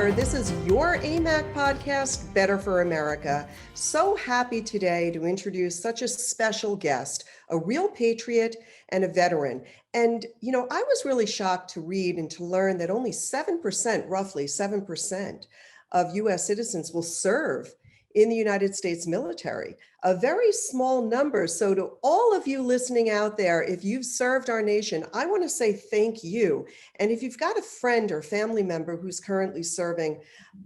December. This is your Amac podcast, Better for America. So happy today to introduce such a special guest, a real patriot and a veteran. And, I was really shocked to read and to learn that only 7%, roughly 7% of US citizens will serve in the United States military, a very small number. So to all of you listening out there, if you've served our nation, I want to say thank you. And if you've got a friend or family member who's currently serving,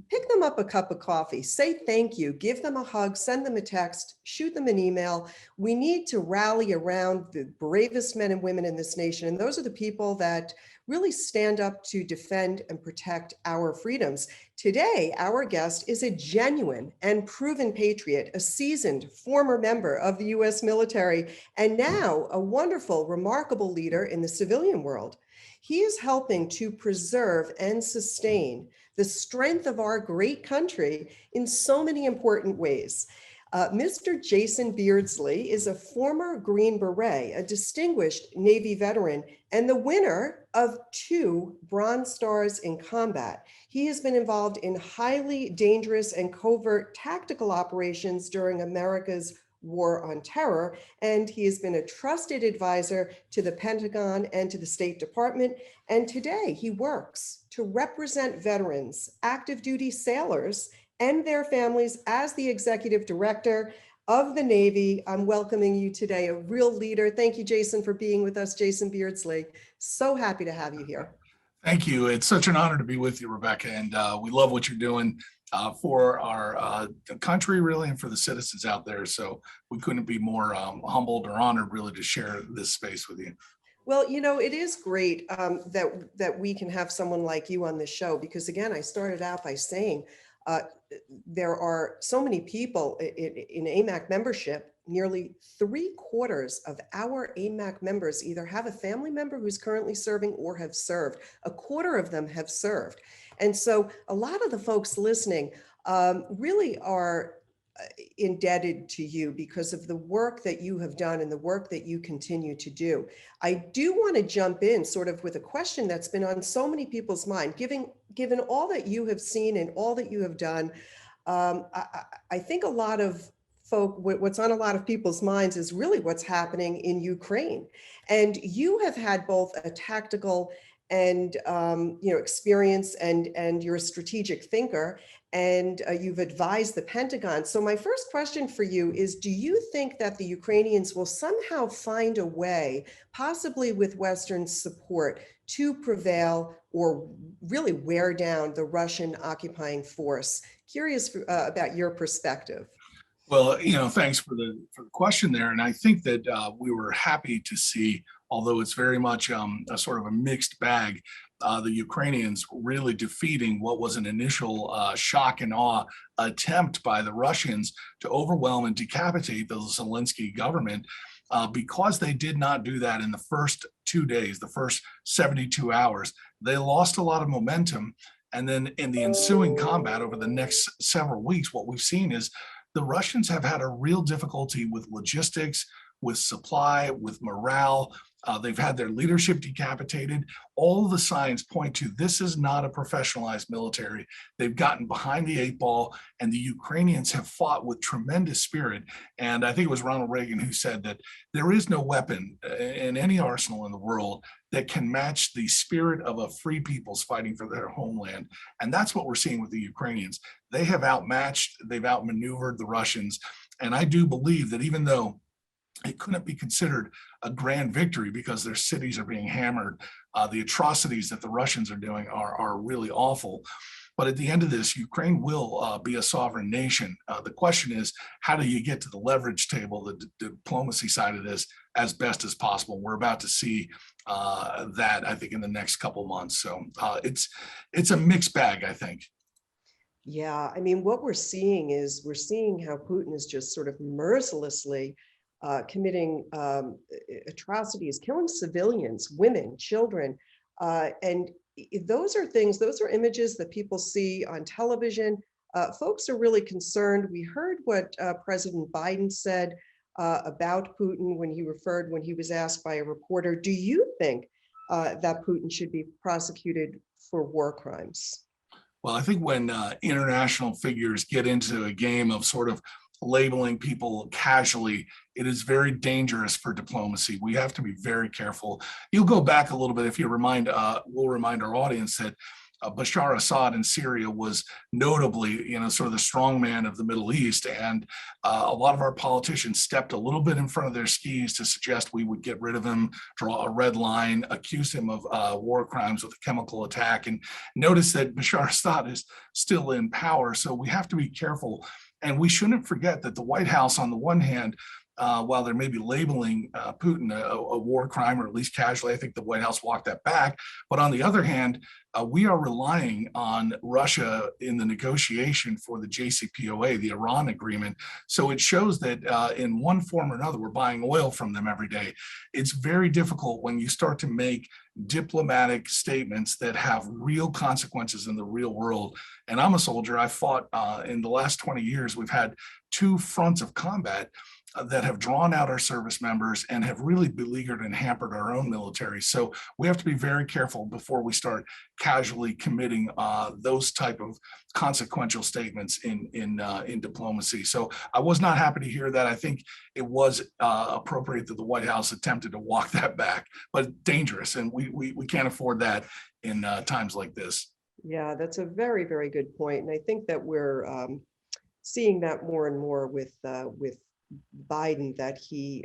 pick them up a cup of coffee, say thank you, give them a hug, send them a text, shoot them an email. We need to rally around the bravest men and women in this nation. And those are the people that really stand up to defend and protect our freedoms. Today, our guest is a genuine and proven patriot, a seasoned former member of the US military, and now a wonderful, remarkable leader in the civilian world. He is helping to preserve and sustain the strength of our great country in so many important ways. Mr. Jason Beardsley is a former Green Beret, a distinguished Navy veteran, and the winner of 2 Bronze Stars in combat. He has been involved in highly dangerous and covert tactical operations during America's War on Terror, and he has been a trusted advisor to the Pentagon and to the State Department. And today he works to represent veterans, active duty sailors, and their families as the executive director of the Navy. I'm welcoming you today, a real leader. Thank you, Jason, for being with us, Jason Beardsley. So happy to have you here. Thank you. It's such an honor to be with you, Rebecca, and we love what you're doing for our country, really, and for the citizens out there. So we couldn't be more humbled or honored, really, to share this space with you. Well, it is great that we can have someone like you on this show, because, again, I started out by saying there are so many people in AMAC membership. Nearly 3/4 of our AMAC members either have a family member who's currently serving or have served. 1/4 of them have served. And so a lot of the folks listening really are indebted to you because of the work that you have done and the work that you continue to do. I do want to jump in sort of with a question that's been on so many people's mind, given all that you have seen and all that you have done. I think a lot of what's on a lot of people's minds is really what's happening in Ukraine. And you have had both a tactical and experience, and you're a strategic thinker, and you've advised the Pentagon. So my first question for you is, do you think that the Ukrainians will somehow find a way, possibly with Western support, to prevail or really wear down the Russian occupying force? Curious about your perspective. Well, thanks for the question there. And I think that we were happy to see, although it's very much a sort of a mixed bag, the Ukrainians really defeating what was an initial shock and awe attempt by the Russians to overwhelm and decapitate the Zelensky government, because they did not do that in the first 2 days, the first 72 hours. They lost a lot of momentum. And then in the ensuing combat over the next several weeks, what we've seen is the Russians have had a real difficulty with logistics, with supply, with morale. They've had their leadership decapitated. All the signs point to this is not a professionalized military. They've gotten behind the 8 ball, and the Ukrainians have fought with tremendous spirit. And I think it was Ronald Reagan who said that there is no weapon in any arsenal in the world that can match the spirit of a free people's fighting for their homeland. And that's what we're seeing with the Ukrainians. They have outmatched, they've outmaneuvered the Russians. And I do believe that even though it couldn't be considered a grand victory because their cities are being hammered, the atrocities that the Russians are doing are really awful. But at the end of this, Ukraine will be a sovereign nation. The question is, how do you get to the leverage table, the diplomacy side of this, as best as possible? We're about to see that, I think, in the next couple months. So it's a mixed bag, I think. Yeah, I mean, what we're seeing how Putin is just sort of mercilessly committing atrocities, killing civilians, women, children, and those are images that people see on television. Folks are really concerned. We heard what President Biden said about Putin when he was asked by a reporter, do you think that Putin should be prosecuted for war crimes? Well, I think when international figures get into a game of sort of labeling people casually, it is very dangerous for diplomacy. We have to be very careful. You'll go back a little bit if you we'll remind our audience that Bashar Assad in Syria was notably, sort of the strongman of the Middle East. And a lot of our politicians stepped a little bit in front of their skis to suggest we would get rid of him, draw a red line, accuse him of war crimes with a chemical attack. And notice that Bashar Assad is still in power. So we have to be careful. And we shouldn't forget that the White House, on the one hand, while they're maybe labeling Putin a war crime, or at least casually, I think the White House walked that back. But on the other hand, we are relying on Russia in the negotiation for the JCPOA, the Iran agreement. So it shows that in one form or another, we're buying oil from them every day. It's very difficult when you start to make diplomatic statements that have real consequences in the real world. And I'm a soldier. I fought in the last 20 years. We've had two fronts of combat that have drawn out our service members and have really beleaguered and hampered our own military. So we have to be very careful before we start casually committing those type of consequential statements in diplomacy. So I was not happy to hear that. I think it was appropriate that the White House attempted to walk that back, but dangerous, and we can't afford that in times like this. Yeah, that's a very, very good point. And I think that we're seeing that more and more with Biden, that he's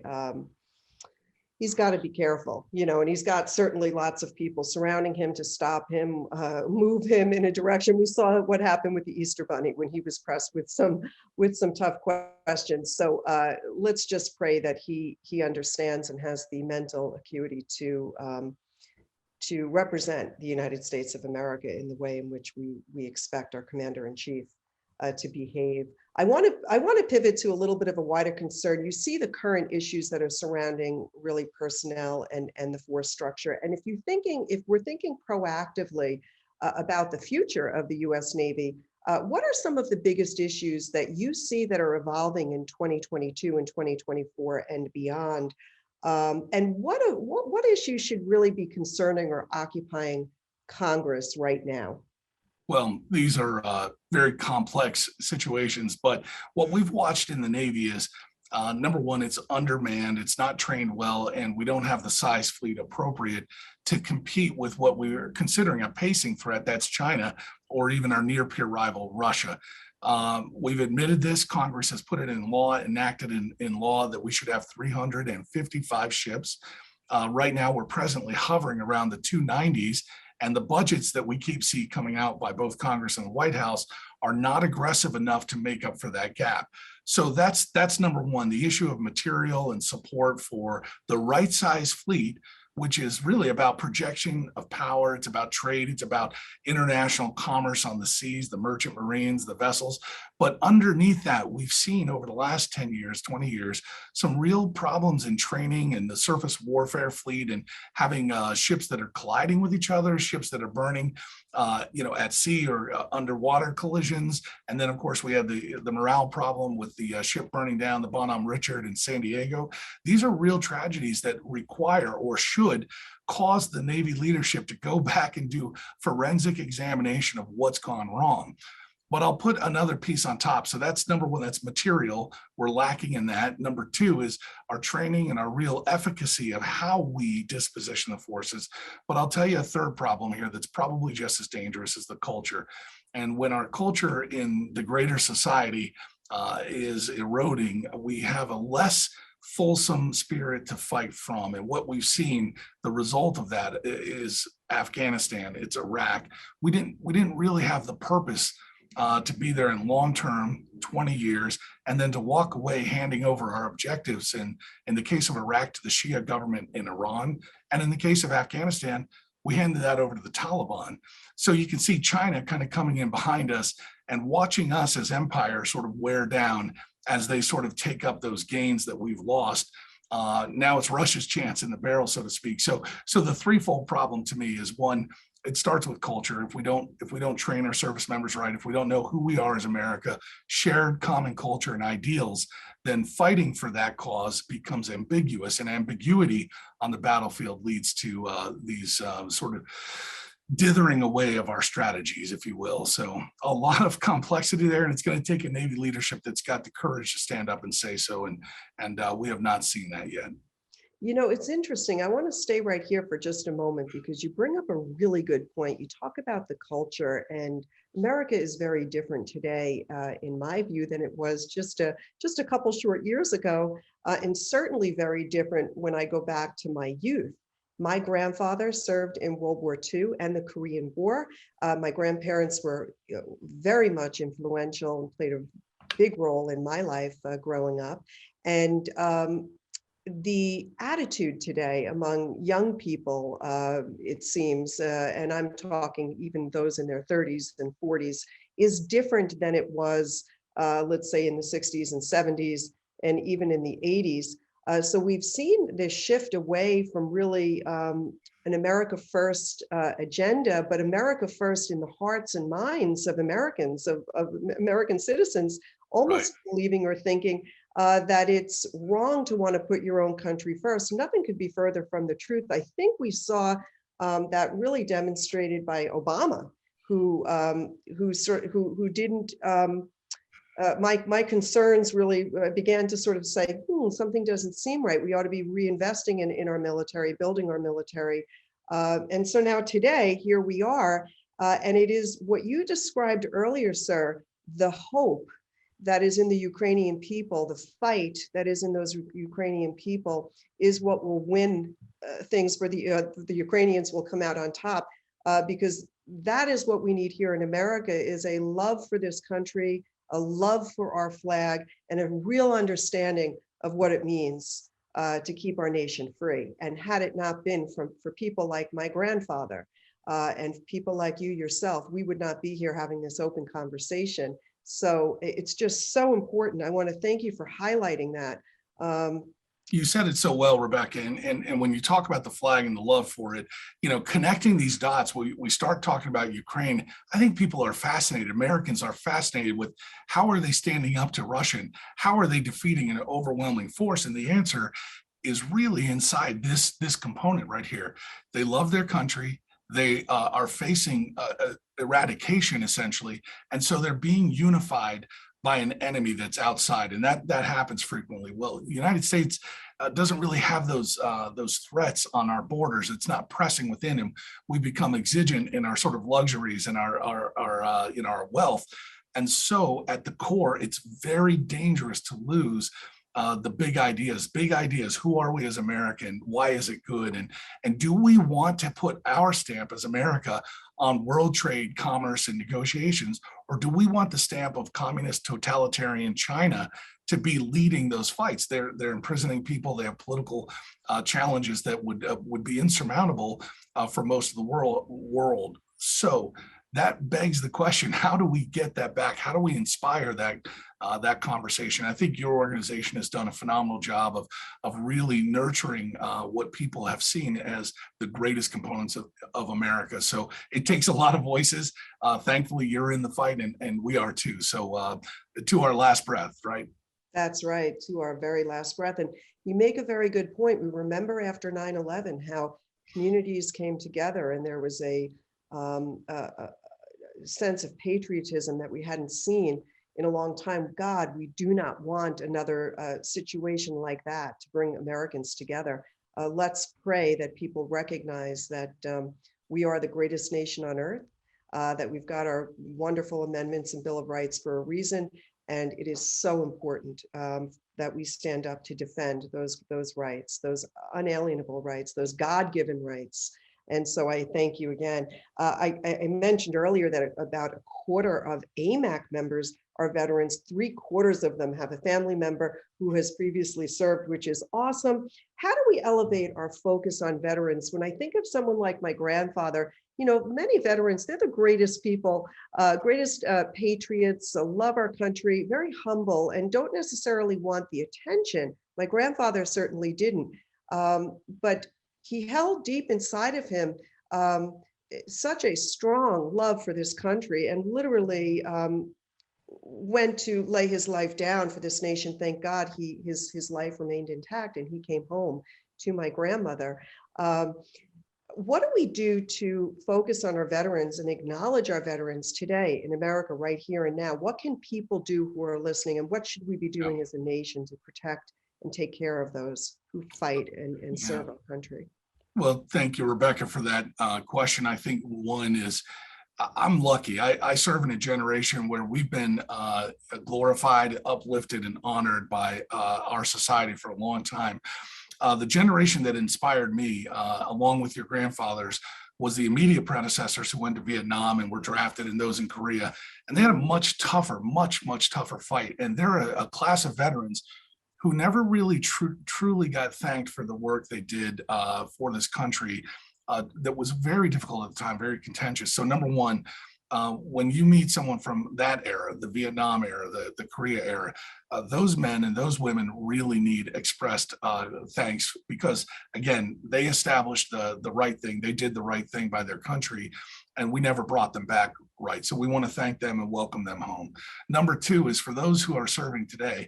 got to be careful, and he's got certainly lots of people surrounding him to stop him, move him in a direction. We saw what happened with the Easter Bunny when he was pressed with some tough questions. So let's just pray that he understands and has the mental acuity to represent the United States of America in the way in which we expect our commander-in-chief to behave. I want to pivot to a little bit of a wider concern. You see the current issues that are surrounding really personnel and the force structure. And if we're thinking proactively about the future of the U.S. Navy, what are some of the biggest issues that you see that are evolving in 2022 and 2024 and beyond? And what issues should really be concerning or occupying Congress right now? Well, these are very complex situations, but what we've watched in the Navy is, number one, it's undermanned, it's not trained well, and we don't have the size fleet appropriate to compete with what we are considering a pacing threat, that's China, or even our near-peer rival, Russia. We've admitted this. Congress has put it in law, enacted in law, that we should have 355 ships. Right now, we're presently hovering around the 290s. And the budgets that we see coming out by both Congress and the White House are not aggressive enough to make up for that gap. So that's number one, the issue of material and support for the right size fleet, which is really about projection of power. It's about trade. It's about international commerce on the seas, the merchant marines, the vessels. But underneath that, we've seen over the last 10 years, 20 years, some real problems in training and the surface warfare fleet, and having ships that are colliding with each other, ships that are burning at sea or underwater collisions. And then, of course, we had the morale problem with the ship burning down, the Bonhomme Richard in San Diego. These are real tragedies that require, or should cause, the Navy leadership to go back and do forensic examination of what's gone wrong. But I'll put another piece on top. So that's number one, that's material. We're lacking in that. Number two is our training and our real efficacy of how we disposition the forces. But I'll tell you a third problem here that's probably just as dangerous, as the culture. And when our culture in the greater society is eroding, we have a less fulsome spirit to fight from. And what we've seen, the result of that is Afghanistan, it's Iraq. We didn't really have the purpose to be there in long-term, 20 years, and then to walk away handing over our objectives, in the case of Iraq, to the Shia government in Iran, and in the case of Afghanistan, we handed that over to the Taliban. So you can see China kind of coming in behind us and watching us as empire sort of wear down as they sort of take up those gains that we've lost. Now it's Russia's chance in the barrel, so to speak. So the threefold problem to me is, one, it starts with culture. If we don't train our service members right, if we don't know who we are as America, shared common culture and ideals, then fighting for that cause becomes ambiguous, and ambiguity on the battlefield leads to these sort of dithering away of our strategies, if you will. So a lot of complexity there, and it's going to take a Navy leadership that's got the courage to stand up and say so. And we have not seen that yet. You know, it's interesting. I want to stay right here for just a moment because you bring up a really good point. You talk about the culture, and America is very different today, in my view, than it was just a couple short years ago, and certainly very different when I go back to my youth. My grandfather served in World War II and the Korean War. My grandparents were, very much influential and played a big role in my life growing up. And the attitude today among young people, it seems, and I'm talking even those in their 30s and 40s, is different than it was, let's say, in the 60s and 70s, and even in the 80s. So we've seen this shift away from really an America First agenda, but America First in the hearts and minds of Americans, of American citizens, almost believing or thinking that it's wrong to want to put your own country first. Nothing could be further from the truth. I think we saw that really demonstrated by Obama, who didn't. My concerns really began to sort of say, something doesn't seem right. We ought to be reinvesting in our military, building our military. And so now today, here we are. And it is what you described earlier, sir, the hope that is in the Ukrainian people, the fight that is in those Ukrainian people is what will win things for the Ukrainians will come out on top, because that is what we need here in America, is a love for this country, a love for our flag, and a real understanding of what it means to keep our nation free. And had it not been for people like my grandfather and people like you yourself, we would not be here having this open conversation. So it's just so important. I want to thank you for highlighting that. You said it so well, Rebecca. And when you talk about the flag and the love for it, connecting these dots, we start talking about Ukraine. I think people are fascinated. Americans are fascinated with how are they standing up to Russia? How are they defeating an overwhelming force? And the answer is really inside this component right here. They love their country. They are facing eradication, essentially. And so they're being unified by an enemy that's outside, and that happens frequently. Well, the United States doesn't really have those threats on our borders. It's not pressing within, and we become exigent in our sort of luxuries and our wealth. And so, at the core, it's very dangerous to lose the big ideas. Who are we as American? Why is it good? And do we want to put our stamp as America on world trade, commerce, and negotiations? Or do we want the stamp of communist totalitarian China to be leading those fights? They're imprisoning people. They have political challenges that would be insurmountable for most of the world. So that begs the question: how do we get that back? How do we inspire that conversation? I think your organization has done a phenomenal job of really nurturing what people have seen as the greatest components of America. So it takes a lot of voices. Thankfully, you're in the fight, and we are too. So to our last breath, right? That's right, to our very last breath. And you make a very good point. We remember after 9/11 how communities came together, and there was a sense of patriotism that we hadn't seen in a long time. God, we do not want another situation like that to bring Americans together. Let's pray that people recognize that we are the greatest nation on earth, that we've got our wonderful amendments and Bill of Rights for a reason. And it is so important that we stand up to defend those rights, those unalienable rights, those God-given rights. And so I thank you again. I mentioned earlier that about a quarter of AMAC members are veterans. 3/4 of them have a family member who has previously served, which is awesome. How do we elevate our focus on veterans? When I think of someone like my grandfather, many veterans, they're the greatest people, greatest patriots, love our country, very humble, and don't necessarily want the attention. My grandfather certainly didn't, but he held deep inside of him such a strong love for this country, and literally went to lay his life down for this nation. Thank God his life remained intact, and he came home to my grandmother. What do we do to focus on our veterans and acknowledge our veterans today in America, right here and now? What can people do who are listening, and what should we be Yeah. doing as a nation to protect and take care of those who fight and Yeah. serve our country? Well, thank you, Rebecca, for that question. I think one is I'm lucky. I serve in a generation where we've been glorified, uplifted, and honored by our society for a long time. The generation that inspired me, along with your grandfathers, was the immediate predecessors who went to Vietnam and were drafted, and those in Korea. And they had a much tougher, much tougher fight. And they're a class of veterans who never really truly got thanked for the work they did for this country. That was very difficult at the time, very contentious. So number one, when you meet someone from that era, the Vietnam era, the Korea era, those men and those women really need expressed thanks, because again, they established the right thing. They did the right thing by their country, and we never brought them back right. So we want to thank them and welcome them home. Number two is for those who are serving today.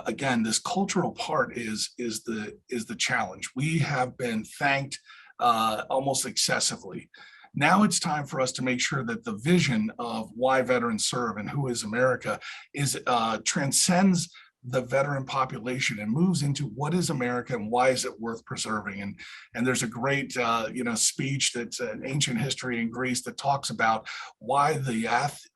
Again, this cultural part is the challenge. We have been thanked almost excessively. Now it's time for us to make sure that the vision of why veterans serve and who is America is transcends the veteran population and moves into what is America and why is it worth preserving. And there's a great speech that's an ancient history in Greece that talks about why the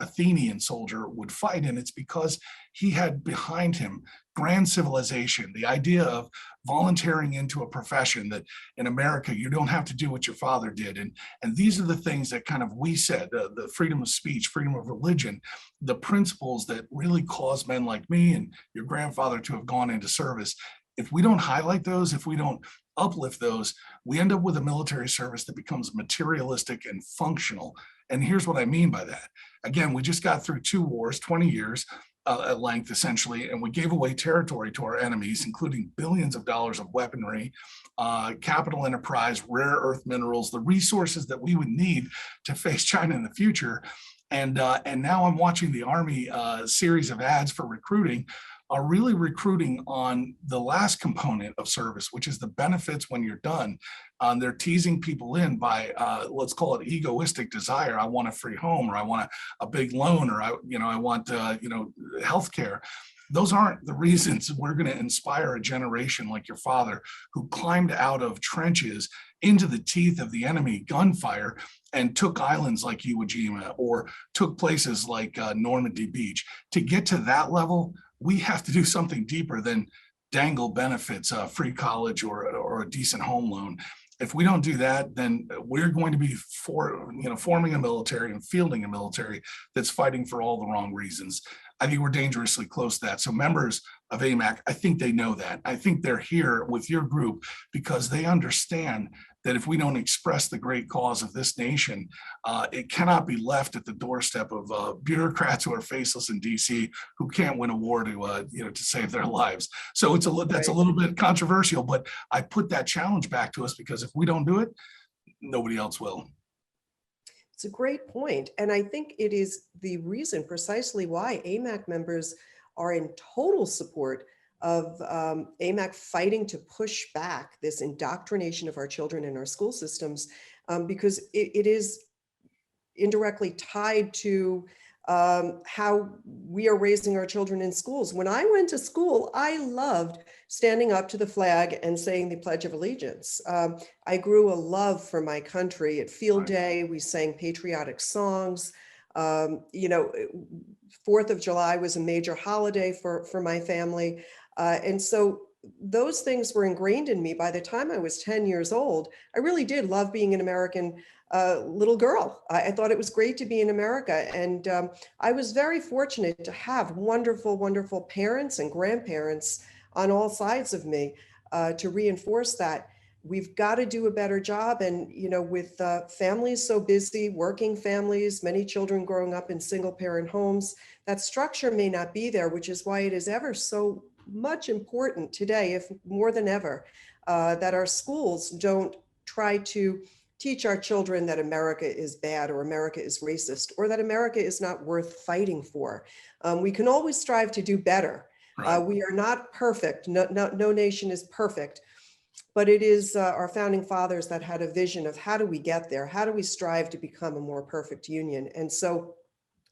Athenian soldier would fight, and it's because he had behind him grand civilization, the idea of volunteering into a profession that in America, you don't have to do what your father did. And these are the things that kind of we said, the freedom of speech, freedom of religion, the principles that really caused men like me and your grandfather to have gone into service. If we don't highlight those, if we don't uplift those, we end up with a military service that becomes materialistic and functional. And here's what I mean by that. Again, we just got through 2 wars, 20 years. At length, essentially, and we gave away territory to our enemies, including billions of dollars of weaponry, capital enterprise, rare earth minerals, the resources that we would need to face China in the future. And now I'm watching the Army series of ads for recruiting are really recruiting on the last component of service, which is the benefits when you're done. They're teasing people in by, let's call it egoistic desire. I want a free home, or I want a big loan, or I want healthcare. Those aren't the reasons we're going to inspire a generation like your father, who climbed out of trenches into the teeth of the enemy gunfire and took islands like Iwo Jima or took places like Normandy Beach. To get to that level, we have to do something deeper than dangle benefits, free college or a decent home loan. If we don't do that, then we're going to be forming a military and fielding a military that's fighting for all the wrong reasons. I think we're dangerously close to that. So members of AMAC, I think they know that. I think they're here with your group because they understand that if we don't express the great cause of this nation, it cannot be left at the doorstep of bureaucrats who are faceless in DC who can't win a war to save their lives. So that's a little bit controversial, but I put that challenge back to us because if we don't do it, nobody else will. It's a great point. And I think it is the reason precisely why AMAC members are in total support of AMAC fighting to push back this indoctrination of our children in our school systems, because it is indirectly tied to how we are raising our children in schools. When I went to school, I loved standing up to the flag and saying the Pledge of Allegiance. I grew a love for my country. At field day, we sang patriotic songs. 4th of July was a major holiday for my family. And so those things were ingrained in me. By the time I was 10 years old, I really did love being an American little girl. I thought it was great to be in America. And I was very fortunate to have wonderful, wonderful parents and grandparents on all sides of me to reinforce that. We've got to do a better job. And, with families so busy, working families, many children growing up in single parent homes, that structure may not be there, which is why it is ever so much important today, if more than ever, that our schools don't try to teach our children that America is bad or America is racist or that America is not worth fighting for. We can always strive to do better. Right. We are not perfect. No nation is perfect. but it is our founding fathers that had a vision of how do we get there? How do we strive to become a more perfect union? And so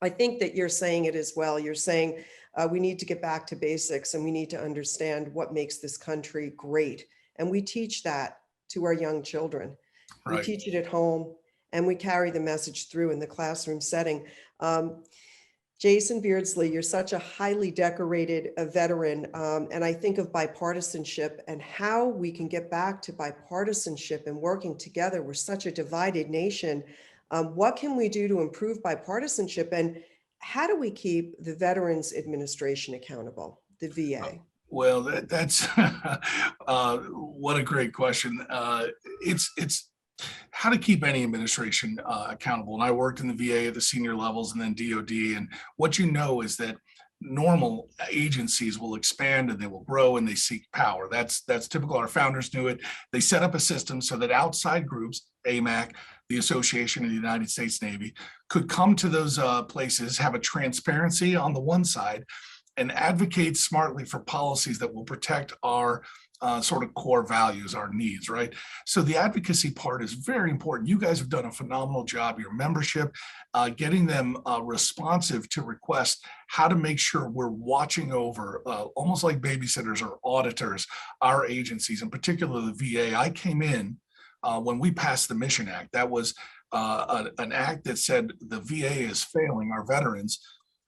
I think that you're saying it as well. You're saying we need to get back to basics and we need to understand what makes this country great. And we teach that to our young children. We Right. teach it at home and we carry the message through in the classroom setting. Jason Beardsley, you're such a highly decorated veteran, and I think of bipartisanship and how we can get back to bipartisanship and working together. We're such a divided nation. What can we do to improve bipartisanship, and how do we keep the Veterans Administration accountable, the VA? Well, that's what a great question. It's how to keep any administration accountable. And I worked in the VA at the senior levels and then DOD. And what you know is that normal agencies will expand and they will grow and they seek power. That's typical. Our founders knew it. They set up a system so that outside groups, AMAC, the Association of the United States Navy, could come to those places, have a transparency on the one side, and advocate smartly for policies that will protect our sort of core values, our needs, right? So the advocacy part is very important. You guys have done a phenomenal job, your membership, getting them responsive to requests, how to make sure we're watching over, almost like babysitters or auditors, our agencies, in particular the VA. I came in when we passed the Mission Act. That was an act that said the VA is failing our veterans.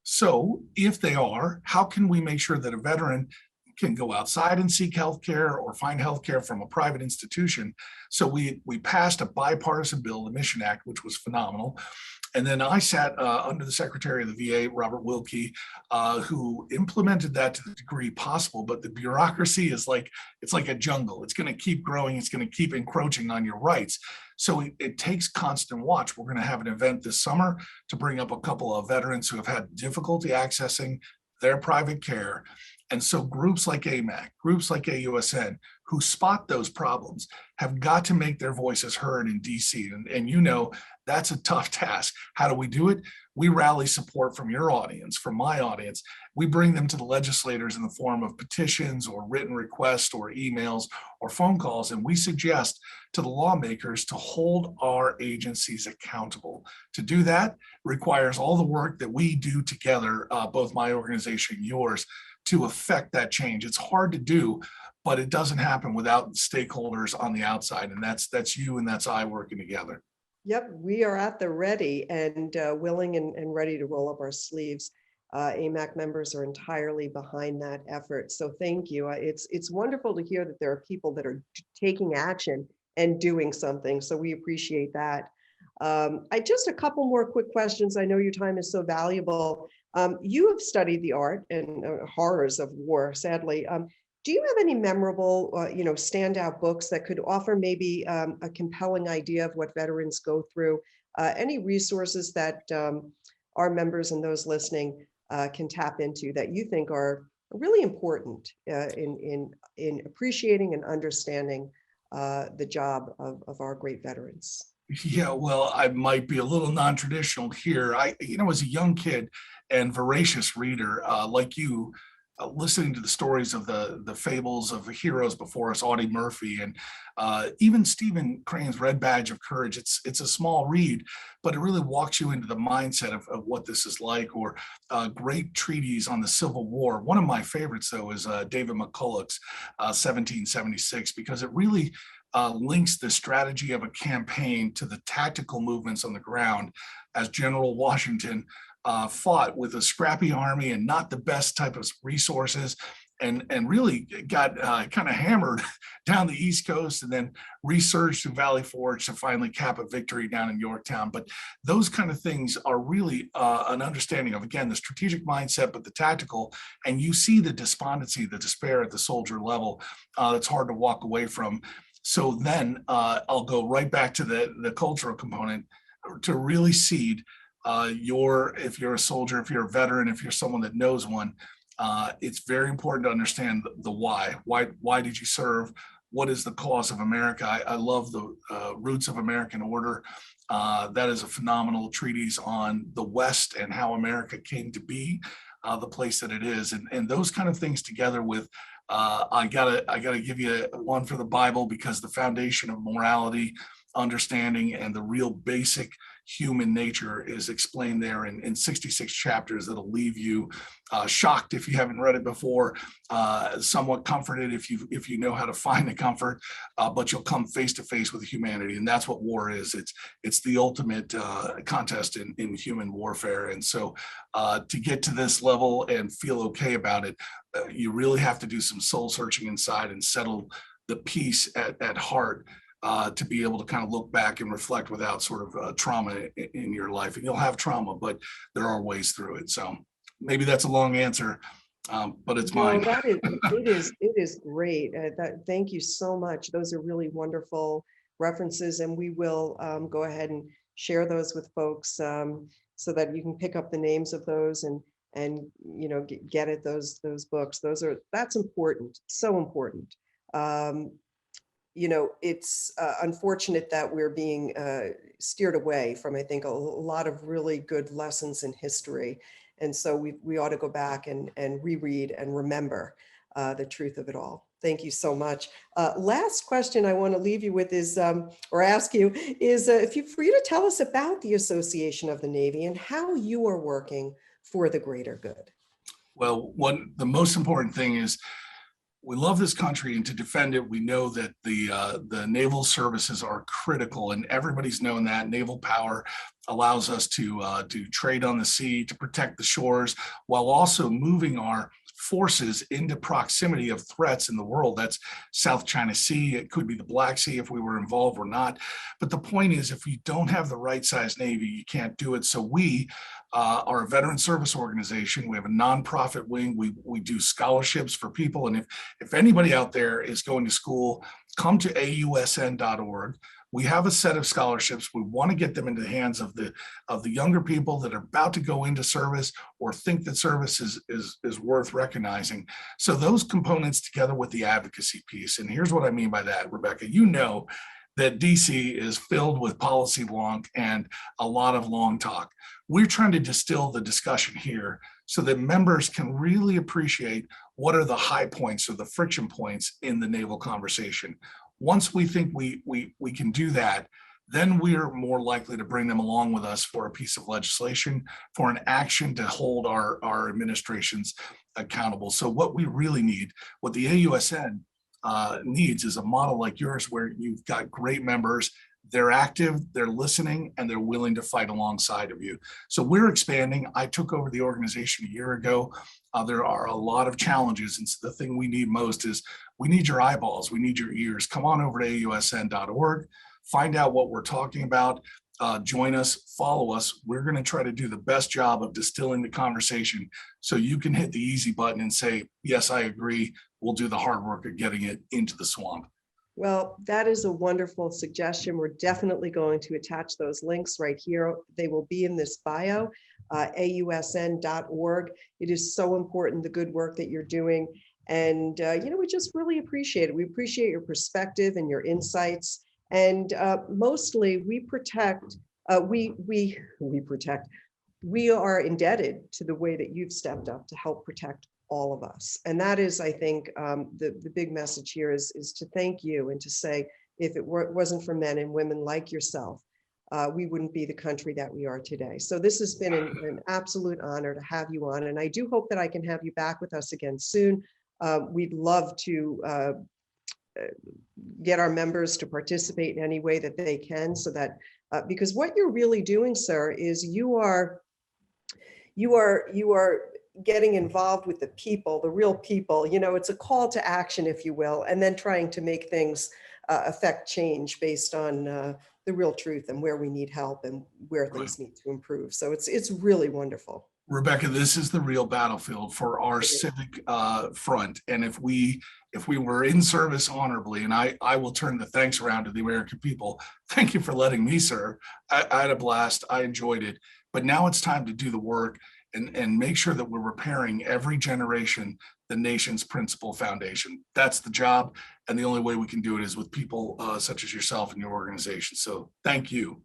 So if they are, how can we make sure that a veteran can go outside and seek healthcare or find healthcare from a private institution? So we passed a bipartisan bill, the Mission Act, which was phenomenal. And then I sat under the Secretary of the VA, Robert Wilkie, who implemented that to the degree possible. But the bureaucracy is it's like a jungle. It's going to keep growing. It's going to keep encroaching on your rights. So it takes constant watch. We're going to have an event this summer to bring up a couple of veterans who have had difficulty accessing their private care. And so groups like AMAC, groups like AUSN, who spot those problems, have got to make their voices heard in DC. And you know, that's a tough task. How do we do it? We rally support from your audience, from my audience. We bring them to the legislators in the form of petitions or written requests or emails or phone calls. And we suggest to the lawmakers to hold our agencies accountable. To do that requires all the work that we do together, both my organization and yours, to affect that change. It's hard to do, but it doesn't happen without stakeholders on the outside. And that's you and that's I working together. Yep, we are at the ready and willing and ready to roll up our sleeves. AMAC members are entirely behind that effort. So thank you. It's wonderful to hear that there are people that are taking action and doing something. So we appreciate that. I just a couple more quick questions. I know your time is so valuable. You have studied the art and horrors of war, sadly. Do you have any memorable, standout books that could offer maybe a compelling idea of what veterans go through? Any resources that our members and those listening can tap into that you think are really important in appreciating and understanding the job of our great veterans? Yeah, well, I might be a little non-traditional here. As a young kid and voracious reader like you, listening to the stories of the fables of the heroes before us, Audie Murphy, and even Stephen Crane's Red Badge of Courage. It's a small read, but it really walks you into the mindset of what this is like, or great treaties on the Civil War. One of my favorites, though, is David McCulloch's 1776, because it really links the strategy of a campaign to the tactical movements on the ground as General Washington fought with a scrappy army and not the best type of resources, and really got kind of hammered down the East Coast and then resurged to Valley Forge to finally cap a victory down in Yorktown. But those kind of things are really an understanding of, again, the strategic mindset, but the tactical. And you see the despondency, the despair at the soldier level that's hard to walk away from. So then I'll go right back to the cultural component to really seed if you're a soldier, if you're a veteran, if you're someone that knows one, it's very important to understand the why. Why did you serve? What is the cause of America? I love the Roots of American Order. That is a phenomenal treatise on the West and how America came to be. the place that it is. And those kind of things together with, I gotta give you one for the Bible, because the foundation of morality, understanding, and the real basic human nature is explained there in 66 chapters that'll leave you shocked if you haven't read it before, somewhat comforted if you know how to find the comfort, but you'll come face to face with humanity, and that's what war is. It's the ultimate contest in human warfare. And so to get to this level and feel okay about it, you really have to do some soul searching inside and settle the peace at heart, to be able to kind of look back and reflect without sort of trauma in your life. And you'll have trauma, but there are ways through it. So maybe that's a long answer, but it's mine. No, it is great. Thank you so much. Those are really wonderful references, and we will go ahead and share those with folks, so that you can pick up the names of those and get at those books. That's important, so important. It's unfortunate that we're being steered away from, I think, a lot of really good lessons in history. And so we ought to go back and reread and remember the truth of it all. Thank you so much. Last question I want to leave you with is, or ask you, is for you to tell us about the Association of the Navy and how you are working for the greater good. Well, the most important thing is, we love this country, and to defend it, we know that the naval services are critical, and everybody's known that. Naval power allows us to trade on the sea, to protect the shores, while also moving our forces into proximity of threats in the world. That's South China Sea. It could be the Black Sea if we were involved or not. But the point is, if you don't have the right size Navy, you can't do it. So we are a veteran service organization. We have a nonprofit wing. We do scholarships for people. And if anybody out there is going to school, come to AUSN.org. We have a set of scholarships. We want to get them into the hands of the younger people that are about to go into service or think that service is worth recognizing. So those components together with the advocacy piece. And here's what I mean by that, Rebecca. You know that DC is filled with policy wonk and a lot of long talk. We're trying to distill the discussion here so that members can really appreciate what are the high points or the friction points in the naval conversation. Once we think we can do that, then we're more likely to bring them along with us for a piece of legislation, for an action to hold our administrations accountable. So what we really need, what the AUSN needs, is a model like yours where you've got great members, they're active, they're listening, and they're willing to fight alongside of you. So we're expanding. I took over the organization a year ago. There are a lot of challenges. And so the thing we need most is we need your eyeballs. We need your ears. Come on over to AUSN.org, find out what we're talking about. Join us, follow us. We're going to try to do the best job of distilling the conversation so you can hit the easy button and say, yes, I agree. We'll do the hard work of getting it into the swamp. Well, that is a wonderful suggestion. We're definitely going to attach those links right here. They will be in this bio, AUSN.org. It is so important, the good work that you're doing. And, we just really appreciate it. We appreciate your perspective and your insights. And mostly we protect, we are indebted to the way that you've stepped up to help protect all of us. And that is, I think, the big message here is to thank you and to say, if it wasn't for men and women like yourself, we wouldn't be the country that we are today. So this has been an absolute honor to have you on. And I do hope that I can have you back with us again soon. We'd love to get our members to participate in any way that they can, so that because what you're really doing, sir, is you are getting involved with the people, the real people. It's a call to action, if you will, and then trying to make things affect change based on the real truth and where we need help and where things need to improve. So it's really wonderful. Rebecca, this is the real battlefield for our civic front. And if we were in service honorably, and I will turn the thanks around to the American people. Thank you for letting me serve. I had a blast. I enjoyed it. But now it's time to do the work and make sure that we're repairing every generation the nation's principal foundation. That's the job. And the only way we can do it is with people such as yourself and your organization. So thank you.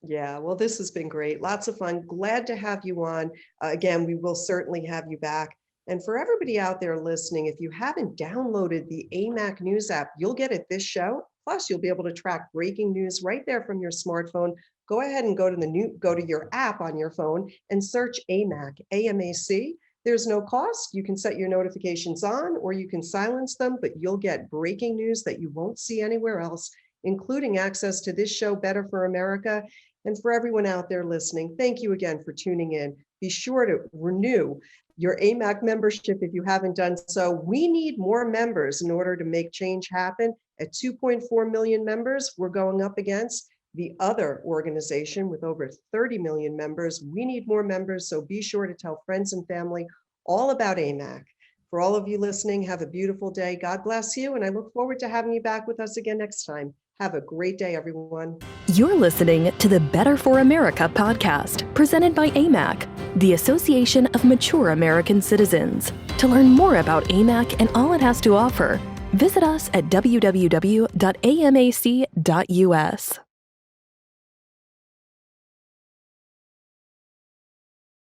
Yeah, well, this has been great. Lots of fun. Glad to have you on. Again, we will certainly have you back. And for everybody out there listening, if you haven't downloaded the AMAC News app, you'll get it this show. Plus, you'll be able to track breaking news right there from your smartphone. Go ahead and go to your app on your phone and search AMAC, AMAC. There's no cost. You can set your notifications on or you can silence them, but you'll get breaking news that you won't see anywhere else, including access to this show, Better for America. And for everyone out there listening, thank you again for tuning in. Be sure to renew your AMAC membership if you haven't done so. We need more members in order to make change happen. At 2.4 million members, we're going up against the other organization with over 30 million members. We need more members, so be sure to tell friends and family all about AMAC. For all of you listening, have a beautiful day. God bless you, and I look forward to having you back with us again next time. Have a great day, everyone. You're listening to the Better for America podcast, presented by AMAC, the Association of Mature American Citizens. To learn more about AMAC and all it has to offer, visit us at www.amac.us.